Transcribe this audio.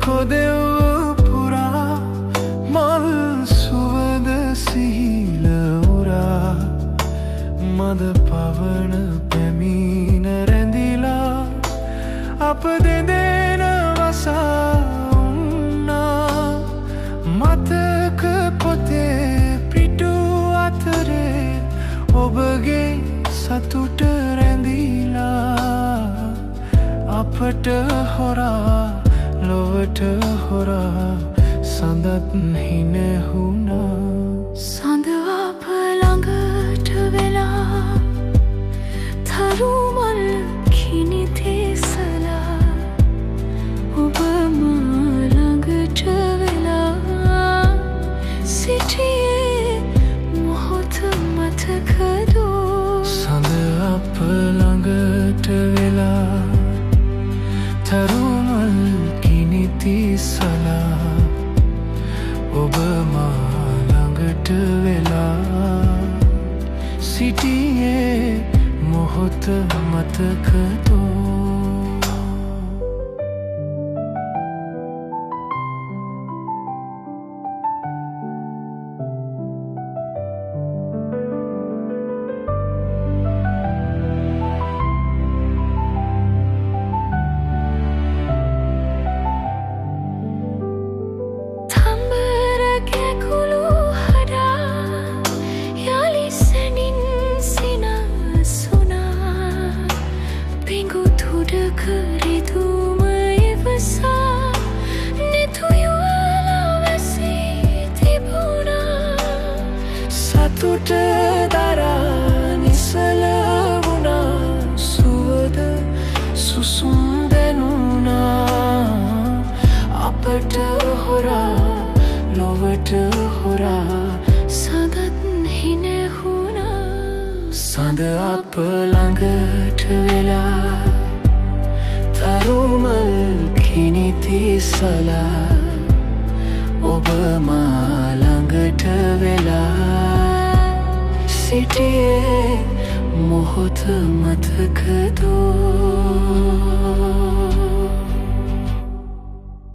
කොදෙව් පුරා මල් සුවඳ සිහිල උරා මද පවන පැමිණ රැඳිලා අප දෙදෙන වසා උන්නා මතක පොතේ පිටු අතරේ ඔබගේ සතුට රැඳිලා අපට හොරා ලොවට හොරා සඳත් හිනහුණා සඳ අප ළඟට වෙලා තරුමල් කිනිතේසලා ඔබ මා ළඟට වෙලා සිටියේ මොහොත මතකදෝ සඳ අප ළඟට වෙලා තරුමල් කිනිතිසලා ඔබ මා ළඟට වෙලා සිටියේ මොහොත මතකදෝ සතුට දරා නිසල වුණා සුවද සුසුම් දැනුණා අපට හොරා ලොවට හොරා සඳත් හිනහුණා සඳ අප ළඟට වෙලා තරුමල් කිනිතිසලා ඔබ මා ළඟට වෙලා සිටියේ මොහොත මතකදෝ